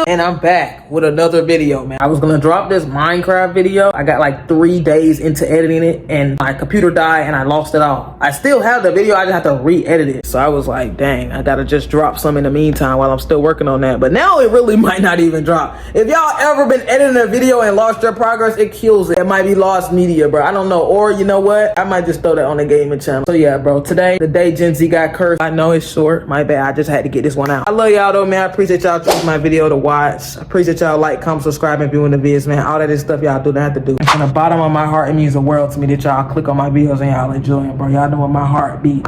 YouTube? And I'm back with another video, man. I was gonna drop this Minecraft video. I got like 3 days into editing it and my computer died and I lost it all. I still have the video, I just have to re-edit it. So I was like, dang, I gotta just drop some in the meantime while I'm still working on that. But now it really might not even drop. If y'all ever been editing a video and lost your progress, it kills it. It might be lost media, bro. I don't know. Or you know what? I might just throw that on the gaming channel. So yeah, bro, today, the day Gen Z got cursed. I know it's short, my bad. I just had to get this one out. I love y'all though, man. I appreciate y'all choosing my video to watch. I appreciate y'all like, comment, subscribe, and viewing the vids, man. All that is stuff y'all do that I have to do. From the bottom of my heart, it means the world to me that y'all click on my videos and y'all enjoy it, bro. Y'all know what my heart beat.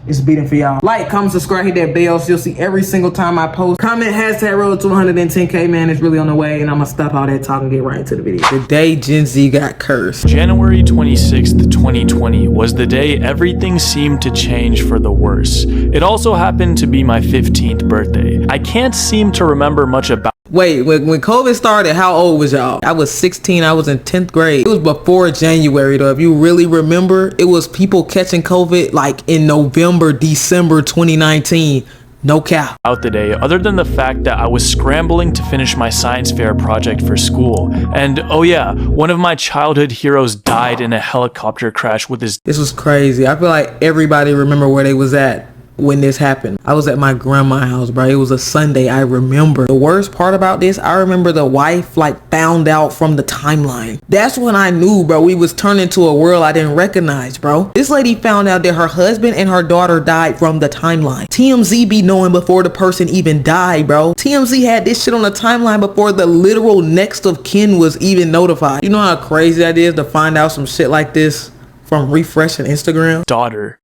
It's beating for y'all. Like, comment, subscribe, hit that bell so you'll see every single time I post. Comment hashtag road to 110K, man. It's really on the way, and I'm gonna stop all that talk and get right into the video. The day Gen Z got cursed. January 26th, 2020 was the day everything seemed to change for the worse. It also happened to be my 15th birthday. I can't seem to remember much about. Wait, when COVID started, how old was y'all? I was 16, I was in 10th grade. It was before January though. If you really remember, it was people catching COVID like in November, December 2019. No cap. Out the day, other than the fact that I was scrambling to finish my science fair project for school. And oh yeah, one of my childhood heroes died in a helicopter crash with his. This was crazy. I feel like everybody remember where they was at when this happened. I was at my grandma's house, bro. It was a Sunday. I remember. The worst part about this, I remember the wife like found out from the timeline. That's when I knew, bro, we was turning into a world I didn't recognize, bro. This lady found out that her husband and her daughter died from the timeline. TMZ be knowing before the person even died, bro. TMZ had this shit on the timeline before the literal next of kin was even notified. You know how crazy that is to find out some shit like this from refreshing Instagram? Daughter.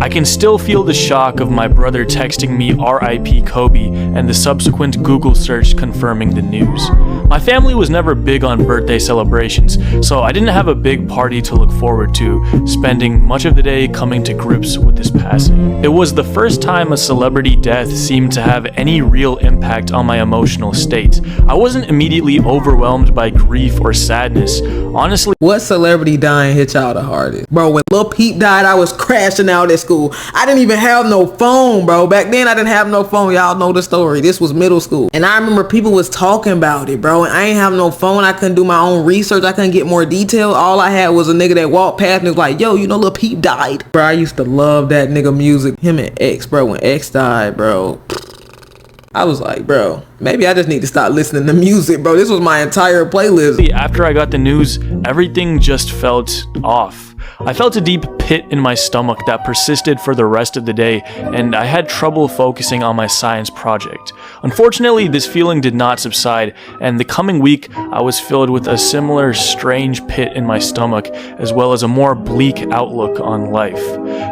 I can still feel the shock of my brother texting me RIP Kobe and the subsequent Google search confirming the news. My family was never big on birthday celebrations, so I didn't have a big party to look forward to, spending much of the day coming to grips with this passing. It was the first time a celebrity death seemed to have any real impact on my emotional state. I wasn't immediately overwhelmed by grief or sadness. Honestly, what celebrity dying hit y'all the hardest? Bro, when Lil Peep died, I was crashing out at school. I didn't even have no phone, bro. Back then I didn't have no phone. Y'all know the story. This was middle school. And I remember people was talking about it, bro. And I ain't have no phone. I couldn't do my own research. I couldn't get more detail. All I had was a nigga that walked past and was like, yo, you know Lil Peep died. Bro, I used to love that nigga music. Him and X, bro. When X died, bro, I was like, bro, maybe I just need to stop listening to music, bro. This was my entire playlist. After I got the news, everything just felt off. I felt a deep pit in my stomach that persisted for the rest of the day, and I had trouble focusing on my science project. Unfortunately, this feeling did not subside, and the coming week, I was filled with a similar strange pit in my stomach, as well as a more bleak outlook on life.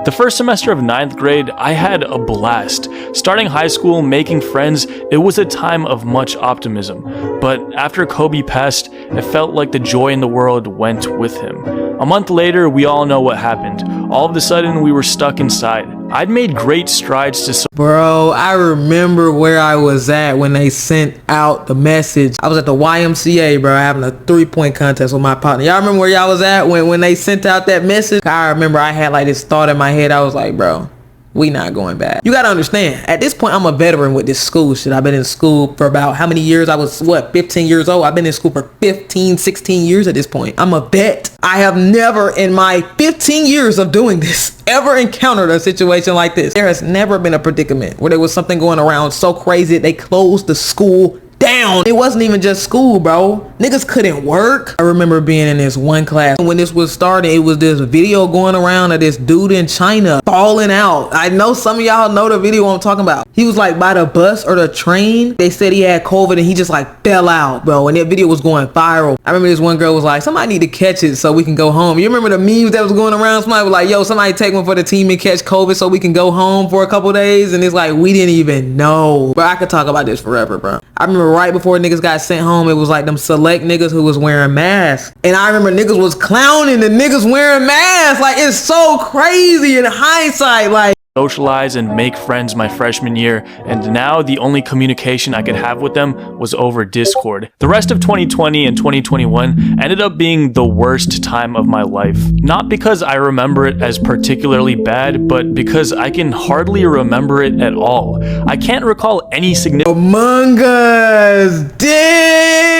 The first semester of 9th grade, I had a blast. Starting high school, making friends, it was a time of much optimism. But after Kobe passed, it felt like the joy in the world went with him. A month later, we all know what happened. All of a sudden, we were stuck inside. I'd made great strides to... Bro, I remember where I was at when they sent out the message. I was at the YMCA, bro, having a 3-point contest with my partner. Y'all remember where y'all was at when they sent out that message? I remember I had like this thought in my head. I was like, bro, we not going back. You gotta understand, at this point, I'm a veteran with this school shit. I've been in school for about how many years? I was, what, 15 years old? I've been in school for 15, 16 years at this point. I'm a vet. I have never in my 15 years of doing this ever encountered a situation like this. There has never been a predicament where there was something going around so crazy that they closed the school down. It wasn't even just school, bro. Niggas couldn't work. I remember being in this one class when this was starting. It was this video going around of this dude in China falling out. I know some of y'all know the video I'm talking about. He was like by the bus or the train. They said he had COVID and he just like fell out, bro. And that video was going viral. I remember this one girl was like, somebody need to catch it so we can go home. You remember the memes that was going around? Somebody was like, yo, somebody take one for the team and catch COVID so we can go home for a couple days. And it's like, we didn't even know. Bro, I could talk about this forever, bro. I remember right before niggas got sent home, it was like them select niggas who was wearing masks. And I remember niggas was clowning the niggas wearing masks. Like, it's so crazy in hindsight. Like, socialize and make friends my freshman year, and now the only communication I could have with them was over Discord. The rest of 2020 and 2021 ended up being the worst time of my life. Not because I remember it as particularly bad, but because I can hardly remember it at all. I can't recall any significant Among Us, damn!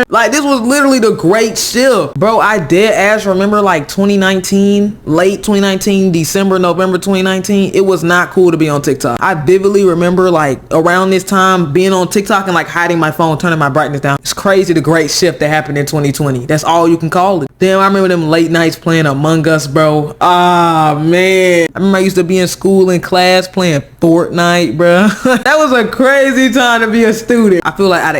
Like, this was literally the great shift. Bro, I dead ass remember like 2019, late 2019, December, November 2019, it was not cool to be on TikTok. I vividly remember like around this time being on TikTok and like hiding my phone, turning my brightness down. It's crazy the great shift that happened in 2020. That's all you can call it. Damn, I remember them late nights playing Among Us, bro. Ah, man. I remember I used to be in school in class playing Fortnite, bro. That was a crazy time to be a student. I feel like out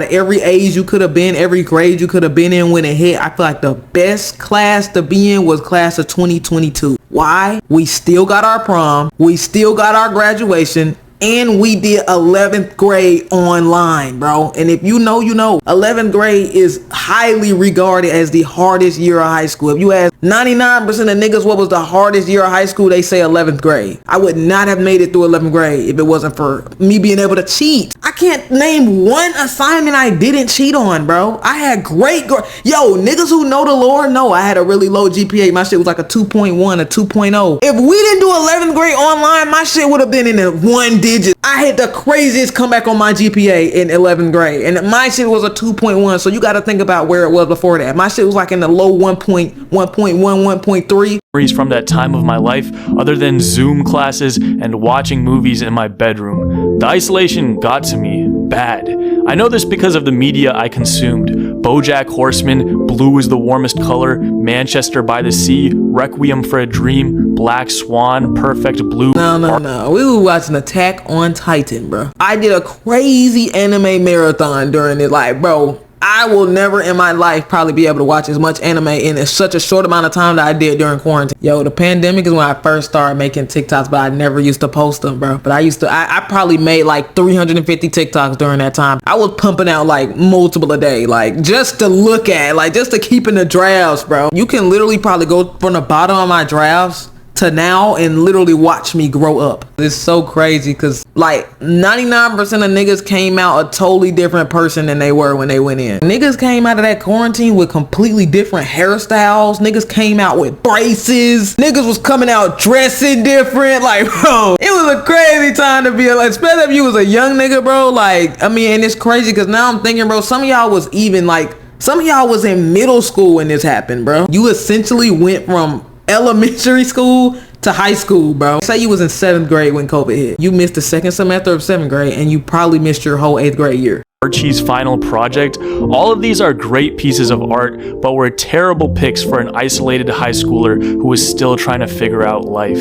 of every age you could have been, every grade you could have been in when it hit, I feel like the best class to be in was class of 2022. Why? We still got our prom, we still got our graduation, and we did 11th grade online, bro. And if you know, you know. 11th grade is highly regarded as the hardest year of high school. If you ask 99% of niggas what was the hardest year of high school, they say 11th grade. I would not have made it through 11th grade if it wasn't for me being able to cheat. I can't name one assignment I didn't cheat on, bro. I had great yo, niggas who know the Lord know I had a really low GPA. My shit was like a 2.1, a 2.0. If we didn't do 11th grade online, my shit would have been in the one digit. I had the craziest comeback on my GPA in 11th grade, and my shit was a 2.1. So you got to think about where it was before that. My shit was like in the low 1.1, 1.3. From that time of my life other than Zoom classes and watching movies in my bedroom. The isolation got to me bad. I know this because of the media I consumed. BoJack Horseman, Blue is the Warmest Color, Manchester by the Sea, Requiem for a Dream, Black Swan, Perfect Blue. No. We were watching Attack on Titan, bro. I did a crazy anime marathon during it. Like, bro, I will never in my life probably be able to watch as much anime in such a short amount of time that I did during quarantine. Yo, the pandemic is when I first started making TikToks, but I never used to post them, bro. But I probably made like 350 TikToks during that time. I was pumping out like multiple a day, like just to look at, like just to keep in the drafts, bro. You can literally probably go from the bottom of my drafts to now and literally watch me grow up. It's so crazy because like 99% of niggas came out a totally different person than they were when they went in. Niggas came out of that quarantine with completely different hairstyles. Niggas came out with braces. Niggas was coming out dressing different. Like, bro, it was a crazy time to be like, especially if you was a young nigga, bro. Like, I mean, and it's crazy because now I'm thinking, bro, some of y'all was even like, some of y'all was in middle school when this happened, bro. You essentially went from elementary school to high school, bro. Say you was in 7th grade when COVID hit. You missed the second semester of 7th grade and you probably missed your whole 8th grade year. Archie's final project. All of these are great pieces of art, but were terrible picks for an isolated high schooler who was still trying to figure out life.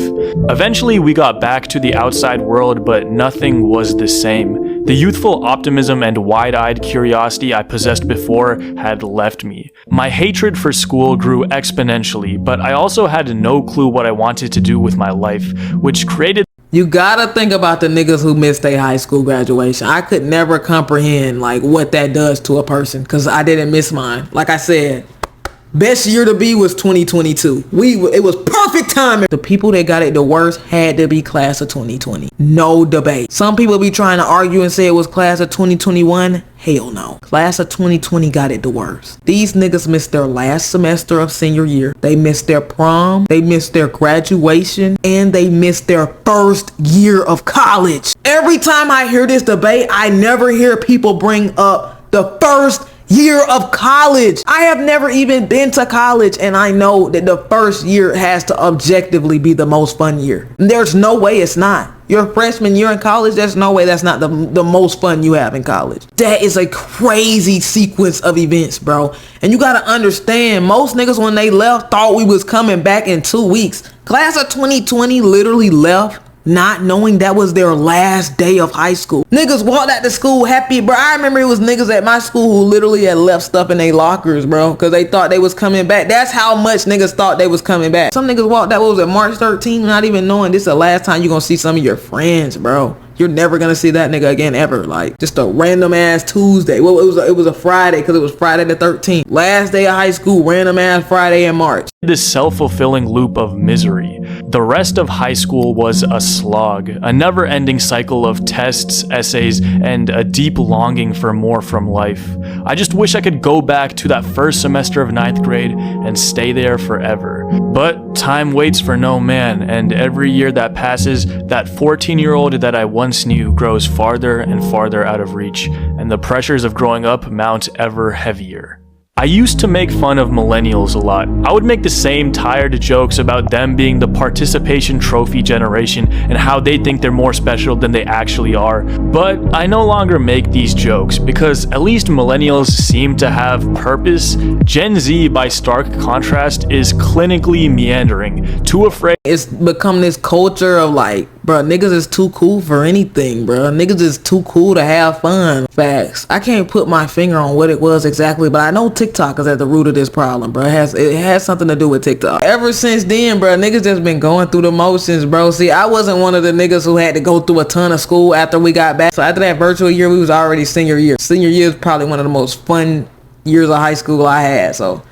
Eventually, we got back to the outside world, but nothing was the same. The youthful optimism and wide-eyed curiosity I possessed before had left me. My hatred for school grew exponentially, but I also had no clue what I wanted to do with my life, which created. You gotta think about the niggas who missed their high school graduation. I could never comprehend like what that does to a person because I didn't miss mine. Like I said, best year to be was 2022. It was perfect timing. The people that got it the worst had to be class of 2020. No debate. Some people be trying to argue and say it was class of 2021. Hell no. Class of 2020 got it the worst. These niggas missed their last semester of senior year. They missed their prom. They missed their graduation. And they missed their first year of college. Every time I hear this debate, I never hear people bring up the first year of college. I have never even been to college and I know that the first year has to objectively be the most fun year. There's no way it's not. Your freshman year in college, there's no way that's not the most fun you have in college. That is a crazy sequence of events, bro. And you gotta understand, most niggas when they left thought we was coming back in 2 weeks. Class of 2020 literally left not knowing that was their last day of high school. Niggas walked out to school happy, bro. I remember it was niggas at my school who literally had left stuff in their lockers, bro, because they thought they was coming back. That's how much niggas thought they was coming back. Some niggas walked out, what was it, March 13th, not even knowing this is the last time you gonna see some of your friends, bro. You're never gonna see that nigga again ever. Like, just a random ass Tuesday. Well, it was a Friday because it was Friday the 13th. Last day of high school, random ass Friday in March. This self-fulfilling loop of misery. The rest of high school was a slog, a never-ending cycle of tests, essays, and a deep longing for more from life. I just wish I could go back to that first semester of 9th grade and stay there forever. But time waits for no man, and every year that passes, that 14-year-old that I once knew grows farther and farther out of reach, and the pressures of growing up mount ever heavier. I used to make fun of millennials a lot. I would make the same tired jokes about them being the participation trophy generation and how they think they're more special than they actually are. But I no longer make these jokes because at least millennials seem to have purpose. Gen Z, by stark contrast, is clinically meandering, too afraid. It's become this culture of like, bro, niggas is too cool for anything, bro. Niggas is too cool to have fun. Facts. I can't put my finger on what it was exactly, but I know TikTok is at the root of this problem, bro. It has something to do with TikTok. Ever since then, bro, niggas just been going through the motions, bro. See, I wasn't one of the niggas who had to go through a ton of school after we got back. So after that virtual year, we was already senior year. Senior year is probably one of the most fun years of high school I had, so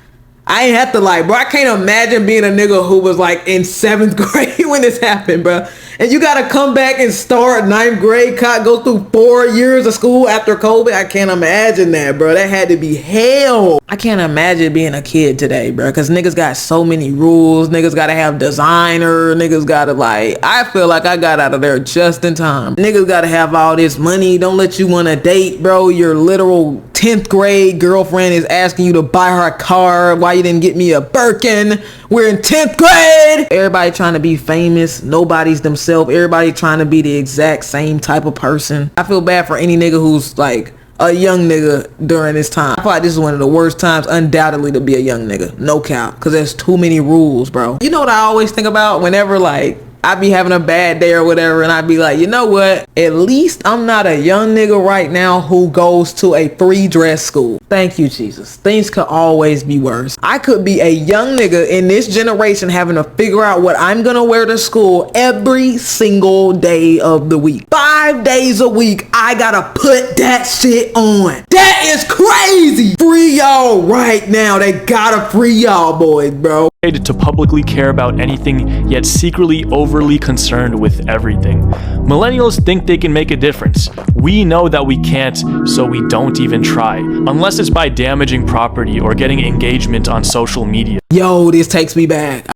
I ain't have to like, bro, I can't imagine being a nigga who was like in 7th grade when this happened, bro. And you gotta come back and start 9th grade, go through 4 years of school after COVID. I can't imagine that, bro. That had to be hell. I can't imagine being a kid today, bro, because niggas got so many rules. Niggas gotta have designer. Niggas gotta like, I feel like I got out of there just in time. Niggas gotta have all this money. Don't let you on a date, bro. Your literal 10th grade girlfriend is asking you to buy her a car. Why you didn't get me a Birkin? We're in 10th grade. Everybody trying to be famous. Nobody's themselves. Everybody trying to be the exact same type of person. I feel bad for any nigga who's like a young nigga during this time. I feel like this is one of the worst times undoubtedly to be a young nigga. No cap. Because there's too many rules, bro. You know what I always think about whenever like I be having a bad day or whatever, and I be like, you know what? At least I'm not a young nigga right now who goes to a free dress school. Thank you, Jesus. Things could always be worse. I could be a young nigga in this generation having to figure out what I'm gonna wear to school every single day of the week. 5 days a week, I gotta put that shit on. That is crazy. Free y'all right now. They gotta free y'all boys, bro. To publicly care about anything, yet secretly overly concerned with everything. Millennials think they can make a difference. We know that we can't, so we don't even try, unless it's by damaging property or getting engagement on social media. Yo, this takes me back.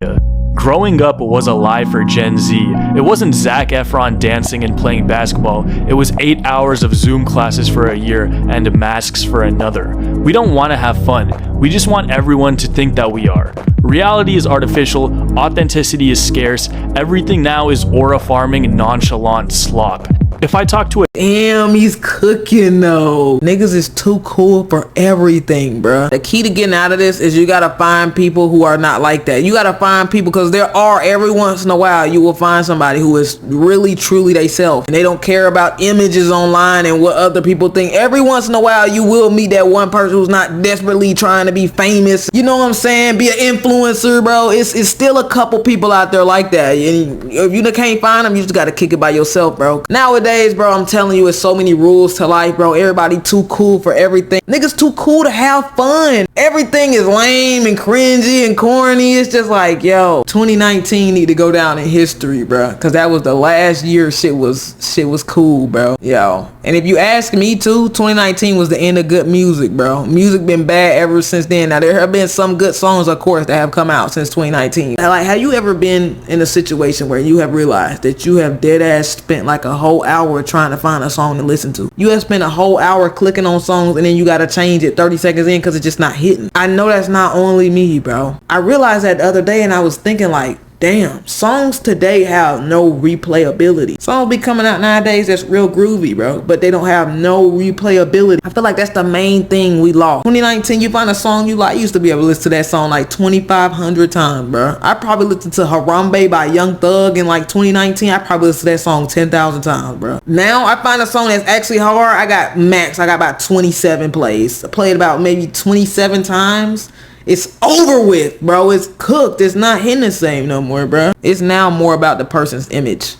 Growing up was a lie for Gen Z. It wasn't Zac Efron dancing and playing basketball. It was 8 hours of Zoom classes for a year and masks for another. We don't want to have fun. We just want everyone to think that we are. Reality is artificial. Authenticity is scarce. Everything now is aura farming, nonchalant slop. If I talk to a damn, he's cooking though. Niggas is too cool for everything, bro. The key to getting out of this is you gotta find people who are not like that. You gotta find people, because there are, every once in a while you will find somebody who is really truly they self, and they don't care about images online and what other people think. Every once in a while you will meet that one person who's not desperately trying to be famous, you know what I'm saying, be an influencer, bro. It's still a couple people out there like that, and if you can't find them, you just gotta kick it by yourself, bro. Nowadays, bro, I'm telling you, it's so many rules to life, bro. Everybody too cool for everything. Niggas too cool to have fun. Everything is lame and cringy and corny. It's just like, yo, 2019 need to go down in history, bro, because that was the last year shit was cool, bro. Yo, and if you ask me too, 2019 was the end of good music, bro. Music been bad ever since then. Now there have been some good songs, of course, that have come out since 2019. Like, have you ever been in a situation where you have realized that you have dead ass spent like a whole hour trying to find a song to listen to? You have spent a whole hour clicking on songs, and then you gotta change it 30 seconds in because it's just not hitting. I know that's not only me, bro. I realized that the other day, and I was thinking like, damn, songs today have no replayability. Songs be coming out nowadays that's real groovy, bro, but they don't have no replayability. I feel like that's the main thing we lost. 2019, you find a song you like, you used to be able to listen to that song like 2,500 times, bro. I probably listened to Harambe by Young Thug in like 2019. I probably listened to that song 10,000 times, bro. Now I find a song that's actually hard. I got about 27 plays. I played about maybe 27 times. It's over with, bro. It's cooked. It's not hitting the same no more, bro. It's now more about the person's image.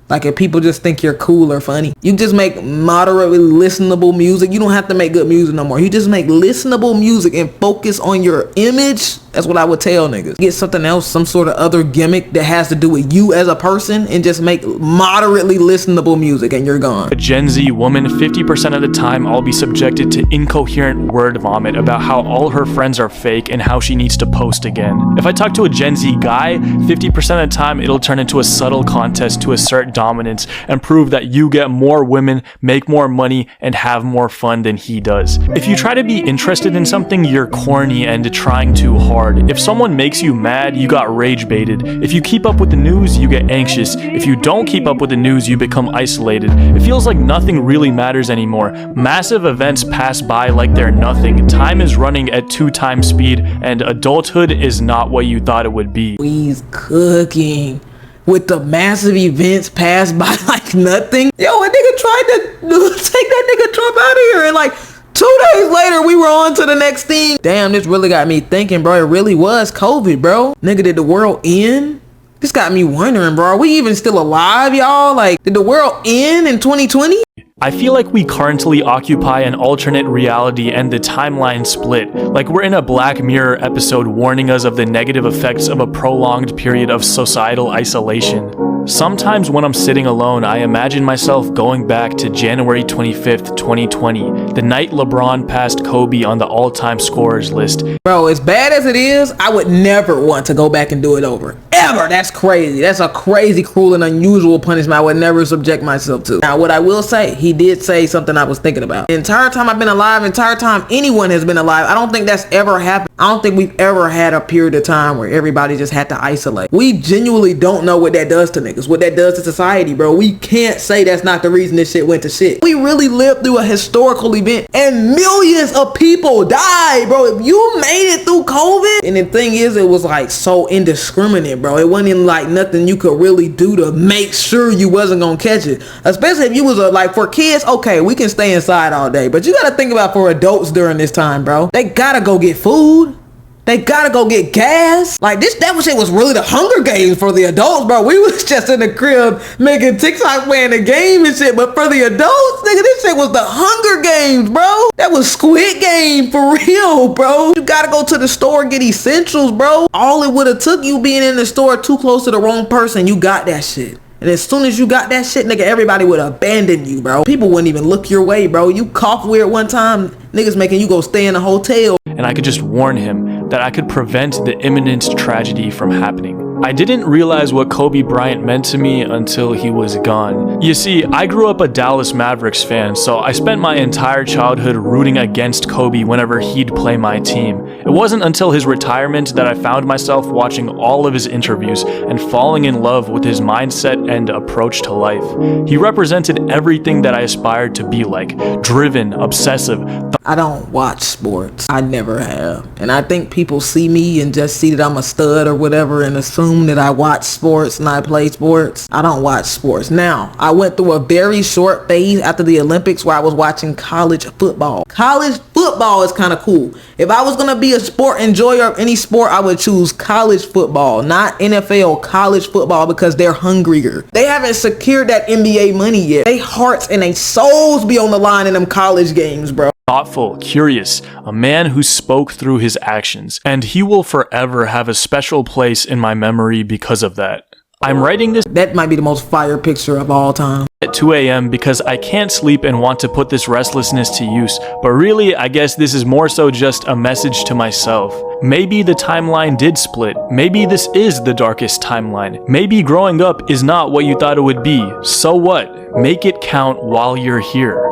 Like if people just think you're cool or funny. You just make moderately listenable music. You don't have to make good music no more. You just make listenable music and focus on your image. That's what I would tell niggas. Get something else, some sort of other gimmick that has to do with you as a person, and just make moderately listenable music and you're gone. A Gen Z woman, 50% of the time I'll be subjected to incoherent word vomit about how all her friends are fake and how she needs to post again. If I talk to a Gen Z guy, 50% of the time it'll turn into a subtle contest to assert dominance and prove that you get more women, make more money, and have more fun than he does. If you try to be interested in something, you're corny and trying too hard. If someone makes you mad, you got rage baited. If you keep up with the news, you get anxious. If you don't keep up with the news, you become isolated. It feels like nothing really matters anymore. Massive events pass by like they're nothing. Time is running at 2 times speed, and adulthood is not what you thought it would be. We's cooking. With the massive events pass by like nothing. Yo, a nigga tried to take that nigga Trump out of here, and like 2 days later, we were on to the next thing. Damn, this really got me thinking, bro. It really was COVID, bro. Nigga, did the world end? This got me wondering, bro. Are we even still alive, y'all? Like, did the world end in 2020? I feel like we currently occupy an alternate reality and the timeline split, like we're in a Black Mirror episode warning us of the negative effects of a prolonged period of societal isolation. Sometimes when I'm sitting alone, I imagine myself going back to January 25th, 2020, the night LeBron passed Kobe on the all-time scorers list. Bro, as bad as it is, I would never want to go back and do it over. Ever. That's crazy. That's a crazy, cruel, and unusual punishment I would never subject myself to. Now, what I will say, he did say something I was thinking about. The entire time I've been alive, entire time anyone has been alive, I don't think that's ever happened. I don't think we've ever had a period of time where everybody just had to isolate. We genuinely don't know what that does to niggas, what that does to society, bro. We can't say that's not the reason this shit went to shit. We really lived through a historical event and millions of people died, bro. If you made it through COVID, and the thing is, it was like so indiscriminate, bro. It wasn't even like nothing you could really do to make sure you wasn't gonna catch it. Especially if you was like, for kids, okay, we can stay inside all day, but you gotta think about for adults during this time, bro. They gotta go get food. They gotta go get gas. Like that shit was really the Hunger Games for the adults, bro. We was just in the crib making TikTok playing the game and shit. But for the adults, nigga, this shit was the Hunger Games, bro. That was Squid Game for real, bro. You gotta go to the store and get essentials, bro. All it would have took you being in the store too close to the wrong person. You got that shit. And as soon as you got that shit, nigga, everybody would abandon you, bro. People wouldn't even look your way, bro. You cough weird one time, niggas making you go stay in a hotel. And I could just warn him that I could prevent the imminent tragedy from happening. I didn't realize what Kobe Bryant meant to me until he was gone. You see, I grew up a Dallas Mavericks fan, so I spent my entire childhood rooting against Kobe whenever he'd play my team. It wasn't until his retirement that I found myself watching all of his interviews and falling in love with his mindset and approach to life. He represented everything that I aspired to be like: driven, obsessive. I don't watch sports. I never have. And I think people see me and just see that I'm a stud or whatever and assume that I watch sports and I play sports. I don't watch sports. Now, I went through a very short phase after the Olympics where I was watching college football. College football is kind of cool. If I was going to be a sport enjoyer of any sport, I would choose college football, not NFL, college football, because they're hungrier. They haven't secured that NBA money yet. They hearts and they souls be on the line in them college games, bro. Thoughtful, curious, a man who spoke through his actions, and he will forever have a special place in my memory because of that. I'm writing this That might be the most fire picture of all time. at 2 a.m. because I can't sleep and want to put this restlessness to use, but really, I guess this is more so just a message to myself. Maybe the timeline did split. Maybe this is the darkest timeline. Maybe growing up is not what you thought it would be. So what? Make it count while you're here.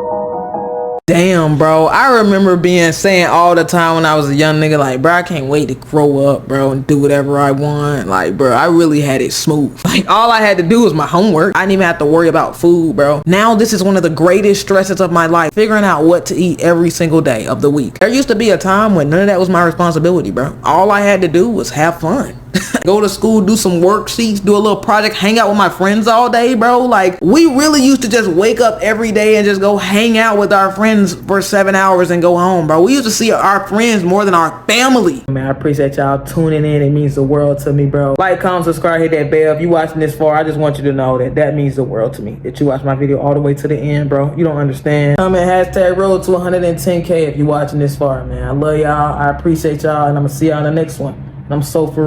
Damn, bro. I remember saying all the time when I was a young nigga, like, bro, I can't wait to grow up, bro, and do whatever I want. Like, bro, I really had it smooth. Like, all I had to do was my homework. I didn't even have to worry about food, bro. Now, this is one of the greatest stresses of my life, figuring out what to eat every single day of the week. There used to be a time when none of that was my responsibility, bro. All I had to do was have fun. Go to school, do some worksheets, do a little project, hang out with my friends all day, bro. Like, we really used to just wake up every day and just go hang out with our friends for 7 hours and go home, bro. We used to see our friends more than our family. Man, I appreciate y'all tuning in. It means the world to me, bro. Like, comment, subscribe, hit that bell. If you watching this far, I just want you to know that means the world to me. That you watch my video all the way to the end, bro. You don't understand. Comment hashtag road to 110K if you watching this far, man. I love y'all. I appreciate y'all, and I'm gonna see y'all in the next one. I'm so for real.